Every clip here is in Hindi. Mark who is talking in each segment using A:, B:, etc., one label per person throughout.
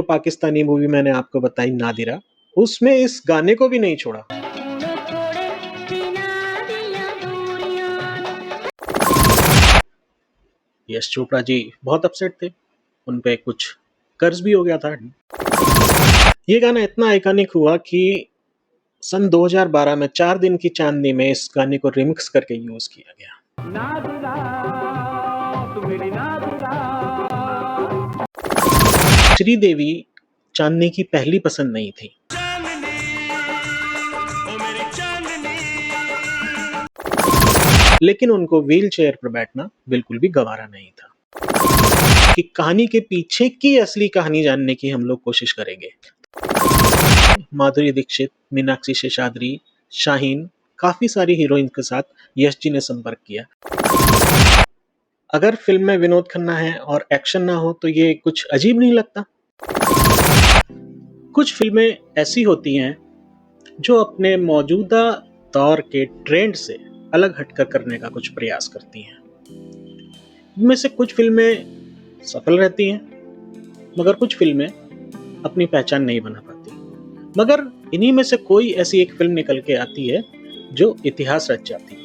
A: जो पाकिस्तानी मूवी मैंने आपको बताई नादिरा, उसमें इस गाने को भी नहीं छोड़ा। यश चोपड़ा जी बहुत अपसेट थे, उन पे कुछ कर्ज भी हो गया था। ये गाना इतना आइकॉनिक हुआ कि सन 2012 में 4 दिन की चांदनी में इस गाने को रिमिक्स करके यूज किया गया। नादिरा, तू मेरी नादिरा। श्रीदेवी चांदनी की पहली पसंद नहीं थी, लेकिन उनको व्हील चेयर पर बैठना बिल्कुल भी गवारा नहीं था। कि कहानी के पीछे की असली कहानी जानने की हम लोग कोशिश करेंगे। माधुरी दीक्षित, मीनाक्षी शेषाद्री, शाहीन, काफी सारी हीरोइन के साथ यश जी ने संपर्क किया। अगर फिल्म में विनोद खन्ना है और एक्शन ना हो तो ये कुछ अजीब नहीं लगता? कुछ फिल्में ऐसी होती हैं जो अपने मौजूदा दौर के ट्रेंड से अलग हटकर करने का कुछ प्रयास करती हैं। इनमें से कुछ फिल्में सफल रहती हैं, मगर कुछ फिल्में अपनी पहचान नहीं बना पाती। मगर इन्हीं में से कोई ऐसी एक फिल्म निकल के आती है जो इतिहास रच जाती है।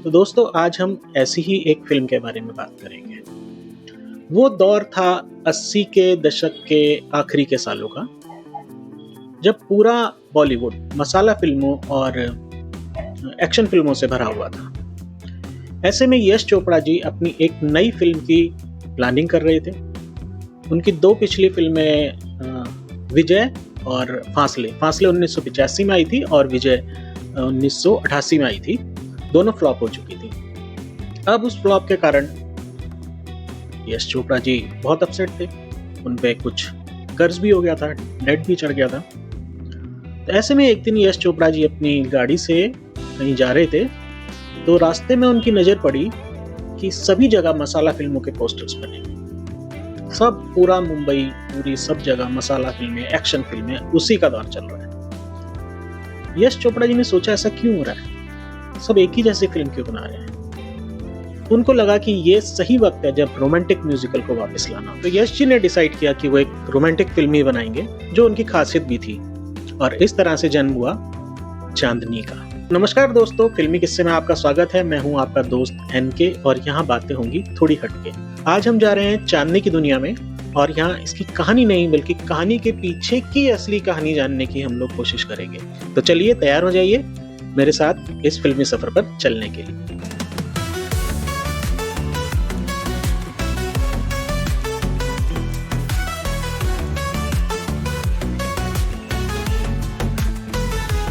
A: तो दोस्तों, आज हम ऐसी ही एक फिल्म के बारे में बात करेंगे। वो दौर था 80 के दशक के आखिरी के सालों का, जब पूरा बॉलीवुड मसाला फिल्मों और एक्शन फिल्मों से भरा हुआ था। ऐसे में यश चोपड़ा जी अपनी एक नई फिल्म की प्लानिंग कर रहे थे। उनकी दो पिछली फिल्में विजय और फासले 1985 में आई थी और विजय 1988 में आई थी। दोनों फ्लॉप हो चुकी थी। अब उस फ्लॉप के कारण यश चोपड़ा जी बहुत अपसेट थे, उन पे कुछ कर्ज भी हो गया था, डेट भी चढ़ गया था। तो ऐसे में एक दिन यश चोपड़ा जी अपनी गाड़ी से कहीं जा रहे थे, तो रास्ते में उनकी नजर पड़ी कि सभी जगह मसाला फिल्मों के पोस्टर्स बने। सब पूरा मुंबई, पूरी सब जगह मसाला फिल्में, एक्शन फिल्में, उसी का दौर चल रहा है। यश चोपड़ा जी ने सोचा ऐसा क्यों हो रहा है, सब एक ही जैसी फिल्म क्यों बना रहे हैं। उनको लगा कि ये सही वक्त है जब रोमांटिक म्यूजिकल को वापस लाना। तो यश जी ने डिसाइड किया कि वो एक रोमांटिक फिल्म ही बनाएंगे, जो उनकी खासियत भी थी, और इस तरह से जन्म हुआ चांदनी का। नमस्कार दोस्तों, फिल्मी किस्से में आपका स्वागत है। मैं हूं आपका दोस्त एनके और यहाँ बातें होंगी थोड़ी हटके। आज हम जा रहे हैं चांदनी की दुनिया में, और यहाँ इसकी कहानी नहीं बल्कि कहानी के पीछे की असली कहानी जानने की हम लोग कोशिश करेंगे। तो चलिए तैयार हो जाइए मेरे साथ इस फिल्मी सफर पर चलने के लिए।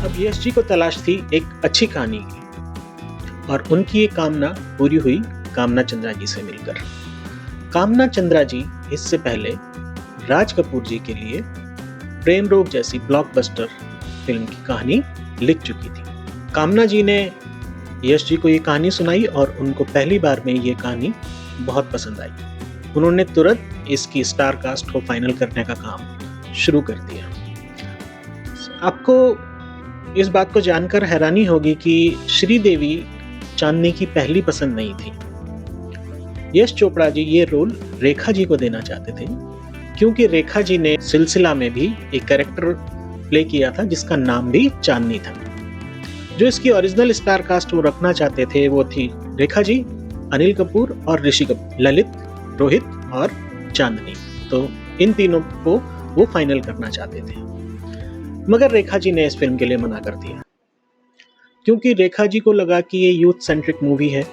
A: अब यश जी को तलाश थी एक अच्छी कहानी की, और उनकी ये कामना पूरी हुई कामना चंद्रा जी से मिलकर। कामना चंद्रा जी इससे पहले राज कपूर जी के लिए प्रेम रोग जैसी ब्लॉकबस्टर फिल्म की कहानी लिख चुकी थी। कामना जी ने यश जी को ये कहानी सुनाई और उनको पहली बार में ये कहानी बहुत पसंद आई। उन्होंने तुरंत इसकी स्टार कास्ट को फाइनल करने का काम शुरू कर दिया। आपको इस बात को जानकर हैरानी होगी कि श्रीदेवी चांदनी की पहली पसंद नहीं थी। यश चोपड़ा जी ये रोल रेखा जी को देना चाहते थे, क्योंकि रेखा जी ने सिलसिला में भी एक कैरेक्टर प्ले किया था जिसका नाम भी चांदनी था। जो इसकी ओरिजिनल स्टार कास्ट वो रखना चाहते थे वो थी रेखा जी, अनिल कपूर और ऋषि कपूर, ललित, रोहित और चांदनी। तो इन तीनों को वो फाइनल करना चाहते थे, मगर रेखा जी ने इस फिल्म के लिए मना कर दिया, क्योंकि रेखा जी को लगा कि ये यूथ सेंट्रिक मूवी है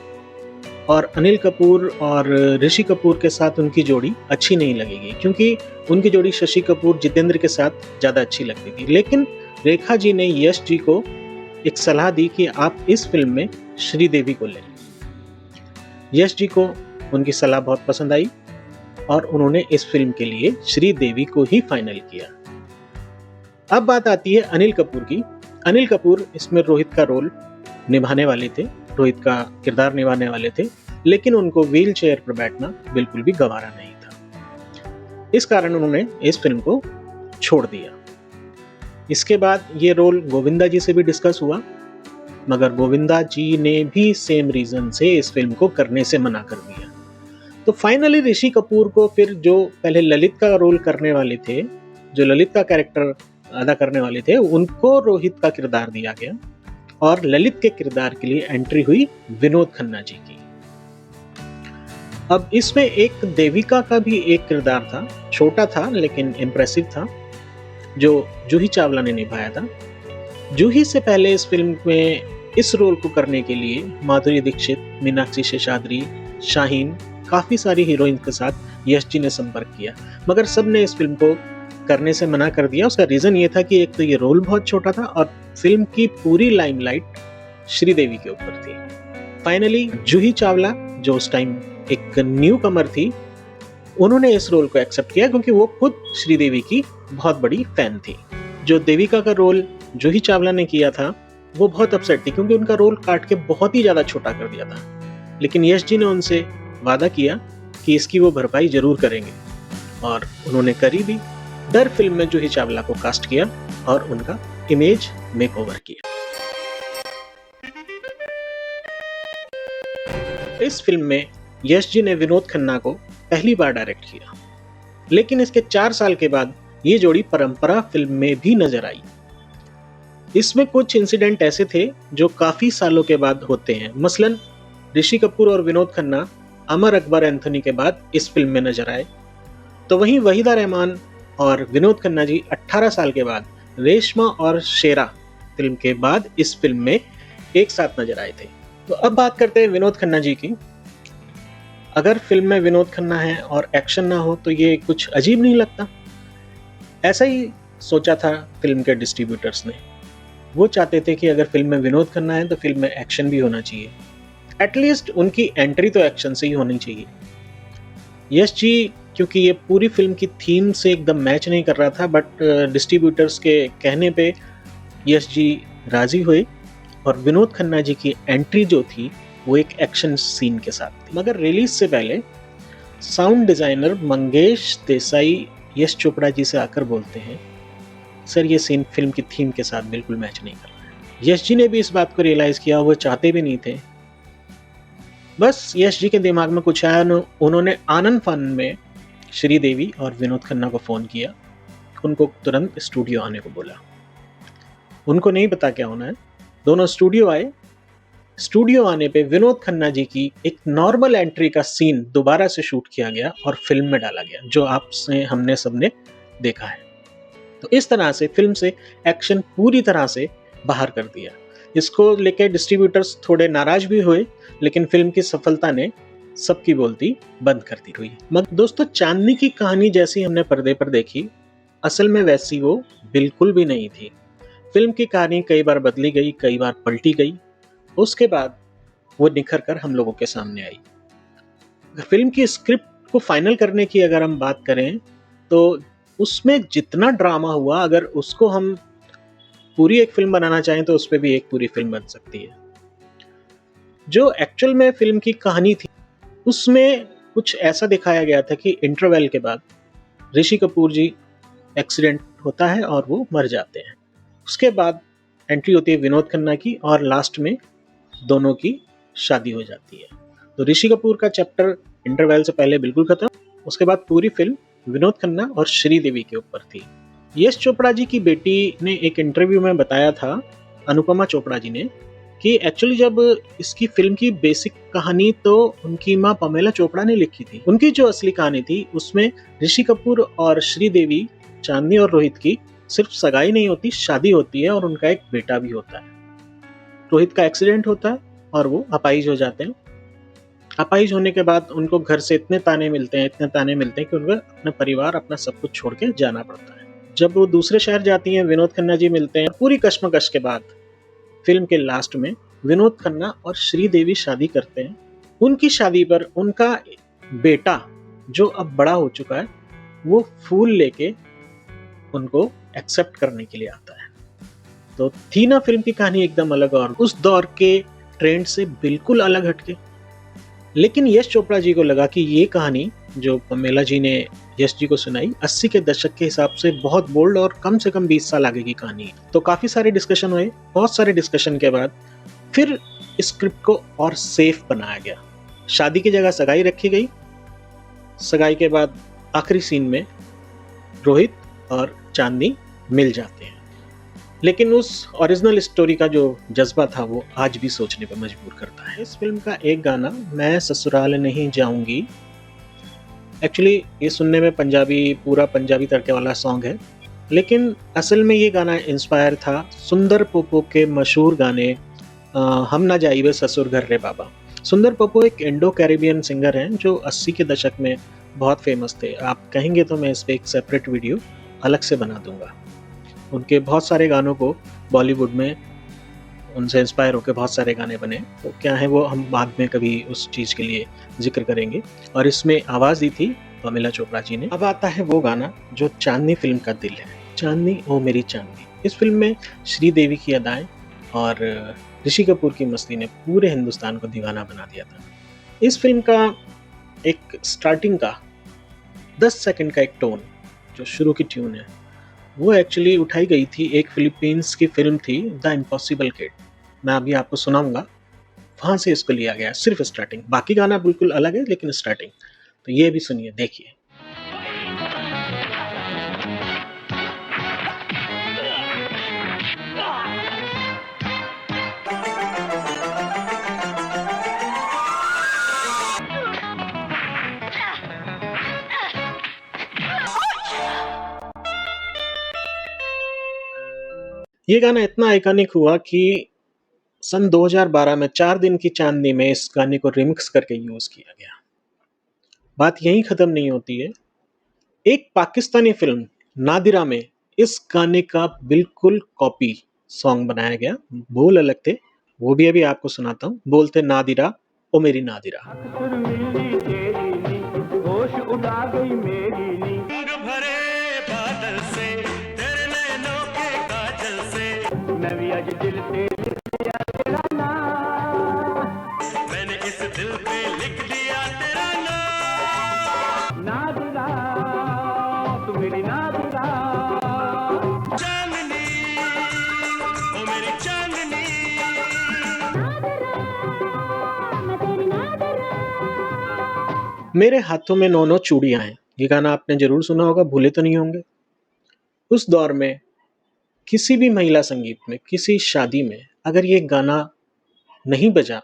A: और अनिल कपूर और ऋषि कपूर के साथ उनकी जोड़ी अच्छी नहीं लगेगी, क्योंकि उनकी जोड़ी शशि कपूर जितेंद्र के साथ ज़्यादा अच्छी लगती थी। लेकिन रेखा जी ने यश जी को एक सलाह दी कि आप इस फिल्म में श्रीदेवी को लें। यश जी को उनकी सलाह बहुत पसंद आई और उन्होंने इस फिल्म के लिए श्रीदेवी को ही फाइनल किया। अब बात आती है अनिल कपूर की। अनिल कपूर इसमें रोहित का रोल निभाने वाले थे, रोहित का किरदार निभाने वाले थे, लेकिन उनको व्हील चेयर पर बैठना बिल्कुल भी गवारा नहीं था। इस कारण उन्होंने इस फिल्म को छोड़ दिया। इसके बाद ये रोल गोविंदा जी से भी डिस्कस हुआ, मगर गोविंदा जी ने भी सेम रीजन से इस फिल्म को करने से मना कर दिया। तो फाइनली ऋषि कपूर को फिर जो पहले ललित का रोल करने वाले थे, जो ललित का कैरेक्टर अदा करने वाले थे, उनको रोहित का किरदार दिया गया और ललित के किरदार के लिए एंट्री हुई विनोद खन्ना जी की। अब इसमें एक देविका का भी एक किरदार था, छोटा था लेकिन इम्प्रेसिव था, जो जूही चावला ने निभाया था। जूही से पहले इस फिल्म में इस रोल को करने के लिए माधुरी दीक्षित, मीनाक्षी शेषाद्री, शाहीन, काफी सारी हीरोइन के साथ यश जी ने संपर्क किया, मगर सब ने इस फिल्म को करने से मना कर दिया। उसका रीजन ये था कि एक तो ये रोल बहुत छोटा था और फिल्म की पूरी लाइमलाइट श्रीदेवी के ऊपर थी। फाइनली जूही चावला, जो उस टाइम एक न्यू कमर थी, उन्होंने इस रोल को एक्सेप्ट किया क्योंकि वो खुद श्रीदेवी की बहुत बड़ी फैन थी। जो देविका का रोल जूही चावला ने किया था वो बहुत अपसेट थी क्योंकि उनका रोल काट के बहुत ही ज्यादा छोटा कर दिया था, लेकिन यश जी ने उनसे वादा किया कि इसकी वो भरपाई जरूर करेंगे और उन्होंने करी भी। डर फिल्म में जूही चावला को कास्ट किया और उनका इमेज मेकओवर किया। इस फिल्म में यश जी ने विनोद खन्ना को पहली बार डायरेक्ट किया, लेकिन इसके 4 साल के बाद ये जोड़ी परंपरा फिल्म में भी नजर आई। इसमें कुछ इंसिडेंट ऐसे थे जो काफी सालों के बाद होते हैं। मसलन ऋषि कपूर और विनोद खन्ना अमर अकबर एंथोनी के बाद इस फिल्म में नजर आए, तो वहीं वहीदा रहमान और विनोद खन्ना जी 18 साल के बाद रेशमा और शेरा फिल्म के बाद इस फिल्म में एक साथ नजर आए थे। तो अब बात करते हैं विनोद खन्ना जी की। अगर फिल्म में विनोद खन्ना है और एक्शन ना हो तो ये कुछ अजीब नहीं लगता? ऐसा ही सोचा था फिल्म के डिस्ट्रीब्यूटर्स ने। वो चाहते थे कि अगर फिल्म में विनोद खन्ना है तो फिल्म में एक्शन भी होना चाहिए, एटलीस्ट उनकी एंट्री तो एक्शन से ही होनी चाहिए। यश जी क्योंकि ये पूरी फिल्म की थीम से एकदम मैच नहीं कर रहा था, बट डिस्ट्रीब्यूटर्स के कहने पे यश जी राजी हुए और विनोद खन्ना जी की एंट्री जो थी वो एक एक्शन सीन के साथ थी। मगर रिलीज से पहले साउंड डिजाइनर मंगेश देसाई यश चोपड़ा जी से आकर बोलते हैं, सर ये सीन फिल्म की थीम के साथ बिल्कुल मैच नहीं कर रहा है। यश जी ने भी इस बात को रियलाइज किया, वो चाहते भी नहीं थे। बस यश जी के दिमाग में कुछ आया, उन्होंने आनंद फानन में श्रीदेवी और विनोद खन्ना को फोन किया, उनको तुरंत स्टूडियो आने को बोला। उनको नहीं पता क्या होना है, दोनों स्टूडियो आए। स्टूडियो आने पे विनोद खन्ना जी की एक नॉर्मल एंट्री का सीन दोबारा से शूट किया गया और फिल्म में डाला गया, जो आपसे हमने सबने देखा है। तो इस तरह से फिल्म से एक्शन पूरी तरह से बाहर कर दिया। इसको लेके डिस्ट्रीब्यूटर्स थोड़े नाराज भी हुए, लेकिन फिल्म की सफलता ने सबकी बोलती बंद कर दी हुई। मगर दोस्तों, चांदनी की कहानी जैसी हमने पर्दे पर देखी, असल में वैसी वो बिल्कुल भी नहीं थी। फिल्म की कहानी कई बार बदली गई, कई बार पलटी गई, उसके बाद वो निखर कर हम लोगों के सामने आई। फिल्म की स्क्रिप्ट को फाइनल करने की अगर हम बात करें तो उसमें जितना ड्रामा हुआ, अगर उसको हम पूरी एक फिल्म बनाना चाहें तो उस पर भी एक पूरी फिल्म बन सकती है। जो एक्चुअल में फिल्म की कहानी थी उसमें कुछ ऐसा दिखाया गया था कि इंटरवल के बाद ऋषि कपूर जी एक्सीडेंट होता है और वो मर जाते हैं। उसके बाद एंट्री होती है विनोद खन्ना की और लास्ट में दोनों की शादी हो जाती है। तो ऋषि कपूर का चैप्टर इंटरवल से पहले बिल्कुल खत्म। उसके बाद पूरी फिल्म विनोद खन्ना और श्रीदेवी के ऊपर थी। यश चोपड़ा जी की बेटी ने एक इंटरव्यू में बताया था, अनुपमा चोपड़ा जी ने, कि एक्चुअली जब इसकी फिल्म की बेसिक कहानी तो उनकी माँ पमेला चोपड़ा ने लिखी थी। उनकी जो असली कहानी थी उसमें ऋषि कपूर और श्रीदेवी, चांदनी और रोहित की सिर्फ सगाई नहीं होती, शादी होती है और उनका एक बेटा भी होता है। रोहित का एक्सीडेंट होता है और वो अपाहिज हो जाते हैं। अपाहिज होने के बाद उनको घर से इतने ताने मिलते हैं कि उनको अपना परिवार, अपना सब कुछ छोड़ के जाना पड़ता है। जब वो दूसरे शहर जाती हैं, विनोद खन्ना जी मिलते हैं। पूरी कश्मकश के बाद फिल्म के लास्ट में विनोद खन्ना और श्रीदेवी शादी करते हैं। उनकी शादी पर उनका बेटा, जो अब बड़ा हो चुका है, वो फूल लेके उनको एक्सेप्ट करने के लिए आता है। तो थी ना फिल्म की कहानी एकदम अलग और उस दौर के ट्रेंड से बिल्कुल अलग हटके। लेकिन यश चोपड़ा जी को लगा कि ये कहानी जो पमेला जी ने यश जी को सुनाई 80 के दशक के हिसाब से बहुत बोल्ड और कम से कम 20 साल आगे की कहानी है। तो काफी सारे डिस्कशन हुए। बहुत सारे डिस्कशन के बाद फिर स्क्रिप्ट को और सेफ बनाया गया। शादी की जगह सगाई रखी गई सगाई के बाद आखिरी सीन में रोहित और चांदनी मिल जाते हैं, लेकिन उस ओरिजिनल स्टोरी का जो जज्बा था वो आज भी सोचने पर मजबूर करता है। इस फिल्म का एक गाना, मैं ससुराल नहीं जाऊंगी, एक्चुअली ये सुनने में पूरा पंजाबी तड़के वाला सॉन्ग है, लेकिन असल में ये गाना इंस्पायर था सुंदर पोपो के मशहूर गाने हम ना जाइबे ससुर घर रे बाबा। सुंदर पोपो एक इंडो कैरिबियन सिंगर हैं जो 80 के दशक में बहुत फेमस थे। आप कहेंगे तो मैं इस पर एक सेपरेट वीडियो अलग से बना दूंगा। उनके बहुत सारे गानों को बॉलीवुड में उनसे इंस्पायर होकर बहुत सारे गाने बने, तो क्या है वो हम बाद में कभी उस चीज़ के लिए जिक्र करेंगे। और इसमें आवाज़ दी थी पमीला चोपड़ा जी ने। अब आता है वो गाना जो चांदनी फिल्म का दिल है, चांदनी ओ मेरी चांदनी। इस फिल्म में श्रीदेवी की अदाएं और ऋषि कपूर की मस्ती ने पूरे हिंदुस्तान को दीवाना बना दिया था। इस फिल्म का एक स्टार्टिंग का 10 सेकंड का एक टोन, जो शुरू की ट्यून है, वो एक्चुअली उठाई गई थी, एक फिलीपींस की फिल्म थी द इम्पॉसिबल किड। मैं अभी आपको सुनाऊंगा, वहाँ से इसको लिया गया, सिर्फ स्टार्टिंग। बाकी गाना बिल्कुल अलग है, लेकिन स्टार्टिंग तो ये भी सुनिए, देखिए। ये गाना इतना आइकॉनिक हुआ कि सन 2012 में 4 दिन की चांदनी में इस गाने को रिमिक्स करके यूज किया गया। बात यहीं खत्म नहीं होती है, एक पाकिस्तानी फिल्म नादिरा में इस गाने का बिल्कुल कॉपी सॉन्ग बनाया गया। बोल अलग थे, वो भी अभी आपको सुनाता हूँ। बोलते नादिरा ओ मेरी नादिरा। मैंने इस दिल पे लिख दिया तेरा नाम, नादिरा तू मेरी नादिरा, चांदनी ओ मेरी चांदनी, मैं तेरी नादिरा। मेरे हाथों में 9 चूड़ियां हैं, ये गाना आपने जरूर सुना होगा, भूले तो नहीं होंगे। उस दौर में किसी भी महिला संगीत में, किसी शादी में अगर ये गाना नहीं बजा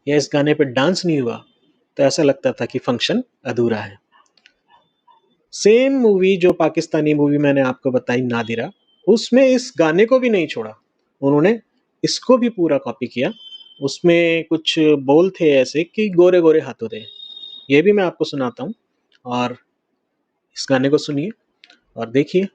A: या इस गाने पे डांस नहीं हुआ तो ऐसा लगता था कि फंक्शन अधूरा है। सेम मूवी जो पाकिस्तानी मूवी मैंने आपको बताई नादिरा, उसमें इस गाने को भी नहीं छोड़ा, उन्होंने इसको भी पूरा कॉपी किया। उसमें कुछ बोल थे ऐसे कि गोरे गोरे हाथों दे, ये भी मैं आपको सुनाता हूँ, और इस गाने को सुनिए और देखिए।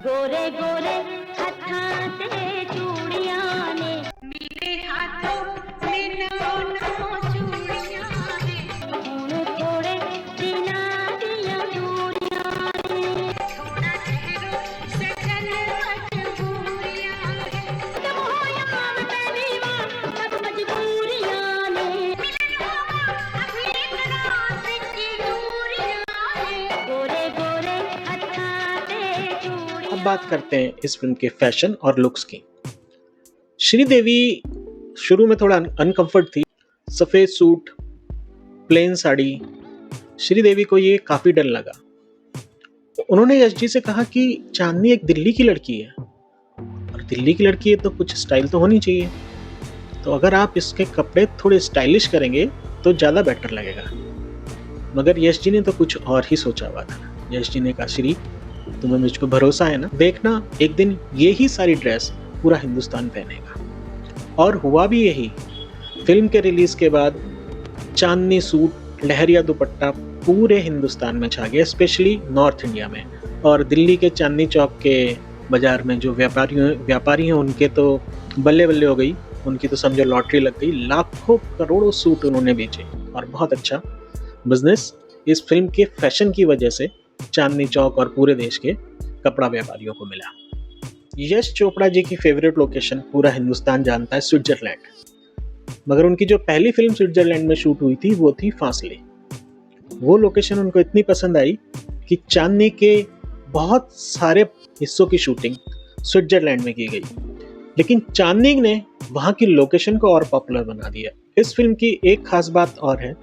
A: गोरे गोरे हत्थां ते चूड़ियां ने, मेरे हाथों में 9 चूड़ियां ने, हुण थोड़े दिनां दियां दूरियां ने, थोड़ा ठहरो सजन मजबूरियां ने, तुम होया तेरी मां सब मजबूरियां ने, मिलो अभी रात की दूरियां ने, गोरे गोरे हत्थां ते चूड़ियां। अब बात करते हैं इस फिल्म के फैशन और लुक्स की। श्रीदेवी शुरू में थोड़ा अनकंफर्ट थी, सफेद सूट, प्लेन साड़ी, श्रीदेवी को ये काफी डर लगा। उन्होंने यश जी से कहा कि चांदनी एक दिल्ली की लड़की है, और दिल्ली की लड़की है तो कुछ स्टाइल तो होनी चाहिए, तो अगर आप इसके कपड़े थोड़े स्टाइलिश करेंगे तो ज्यादा बेटर लगेगा। मगर यश जी ने तो कुछ और ही सोचा हुआ था। यश जी ने कहा, श्री तुम्हें मुझको भरोसा है ना, देखना एक दिन यही सारी ड्रेस पूरा हिंदुस्तान पहनेगा। और हुआ भी यही। फिल्म के रिलीज के बाद चांदनी सूट, लहरिया दुपट्टा पूरे हिंदुस्तान में छा गया, स्पेशली नॉर्थ इंडिया में। और दिल्ली के चांदनी चौक के बाजार में जो व्यापारी हैं उनके तो बल्ले बल्ले हो गई, उनकी तो समझो लॉटरी लग गई। लाखों करोड़ों सूट उन्होंने बेचे और बहुत अच्छा बिजनेस इस फिल्म के फैशन की वजह से चांदनी चौक और पूरे देश के कपड़ा व्यापारियों को मिला। यश चोपड़ा जी की फेवरेट लोकेशन पूरा हिंदुस्तान जानता है, स्विट्जरलैंड। मगर उनकी जो पहली फिल्म स्विट्जरलैंड में शूट हुई थी वो थी फासले। वो लोकेशन उनको इतनी पसंद आई कि चांदनी के बहुत सारे हिस्सों की शूटिंग स्विट्जरलैंड में की गई। लेकिन चांदनी ने वहाँ की लोकेशन को और पॉपुलर बना दिया। इस फिल्म की एक खास बात और है,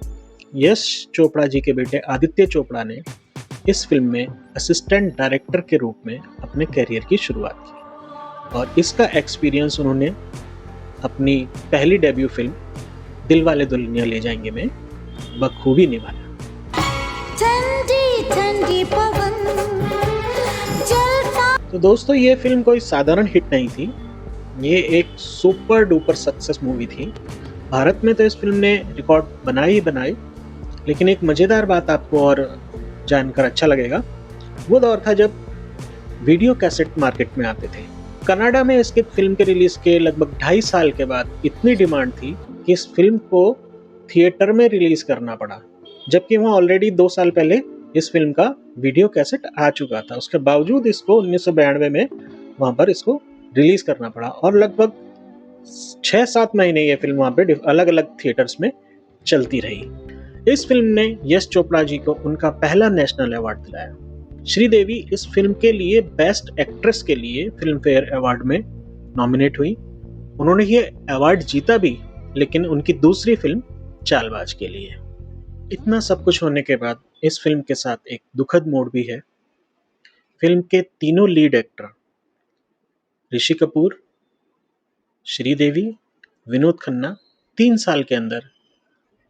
A: यश चोपड़ा जी के बेटे आदित्य चोपड़ा ने इस फिल्म में असिस्टेंट डायरेक्टर के रूप में अपने करियर की शुरुआत की और इसका एक्सपीरियंस उन्होंने अपनी पहली डेब्यू फिल्म दिलवाले दुल्हनिया ले जाएंगे में बखूबी निभाया। तो दोस्तों, ये फिल्म कोई साधारण हिट नहीं थी, ये एक सुपर डुपर सक्सेस मूवी थी। भारत में तो इस फिल्म ने रिकॉर्ड बनाई ही बनाई, लेकिन एक मजेदार बात आपको और जानकर अच्छा लगेगा, वो दौर था जब वीडियो कैसेट मार्केट में आते थे। कनाडा में इसके फिल्म के रिलीज के लगभग 2.5 साल के बाद इतनी डिमांड थी कि इस फिल्म को थिएटर में रिलीज करना पड़ा, जबकि वहाँ ऑलरेडी 2 साल पहले इस फिल्म का वीडियो कैसेट आ चुका था। उसके बावजूद इसको 1992 में वहाँ पर इसको रिलीज करना पड़ा और लगभग 6-7 महीने ये फिल्म वहाँ पे अलग अलग थिएटर्स में चलती रही। इस फिल्म ने यश चोपड़ा जी को उनका पहला नेशनल अवार्ड दिलाया। श्रीदेवी इस फिल्म के लिए बेस्ट एक्ट्रेस के लिए फिल्म फेयर अवार्ड में नॉमिनेट हुई। उन्होंने ये अवार्ड जीता भी, लेकिन उनकी दूसरी फिल्म चालबाज के लिए। इतना सब कुछ होने के बाद इस फिल्म के साथ एक दुखद मोड़ भी है। फिल्म के तीनों लीड एक्टर ऋषि कपूर, श्रीदेवी, विनोद खन्ना 3 साल के अंदर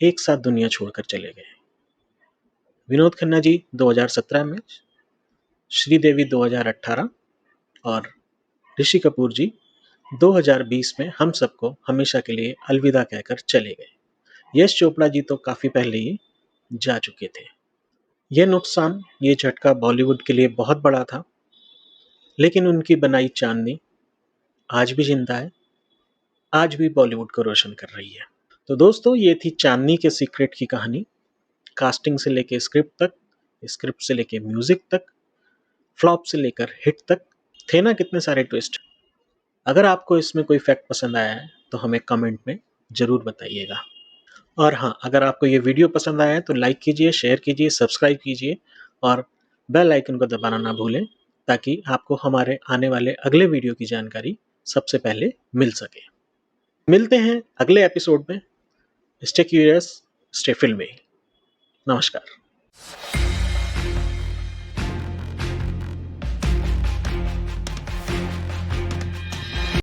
A: एक साथ दुनिया छोड़कर चले गए। विनोद खन्ना जी 2017 में, श्रीदेवी 2018 और ऋषि कपूर जी 2020 में हम सबको हमेशा के लिए अलविदा कहकर चले गए। यश चोपड़ा जी तो काफी पहले ही जा चुके थे। यह नुकसान, ये झटका बॉलीवुड के लिए बहुत बड़ा था, लेकिन उनकी बनाई चांदनी आज भी जिंदा है, आज भी बॉलीवुड को रोशन कर रही है। तो दोस्तों, ये थी चांदनी के सीक्रेट की कहानी। कास्टिंग से लेके स्क्रिप्ट तक, स्क्रिप्ट से लेके म्यूजिक तक, फ्लॉप से लेकर हिट तक, थे ना कितने सारे ट्विस्ट। अगर आपको इसमें कोई फैक्ट पसंद आया है तो हमें कमेंट में जरूर बताइएगा। और हाँ, अगर आपको ये वीडियो पसंद आया है तो लाइक कीजिए, शेयर कीजिए, सब्सक्राइब कीजिए और बेल आइकन को दबाना ना भूलें, ताकि आपको हमारे आने वाले अगले वीडियो की जानकारी सबसे पहले मिल सके। मिलते हैं अगले एपिसोड में। स्टे क्यूरियस, स्टे फिल्मी। नमस्कार।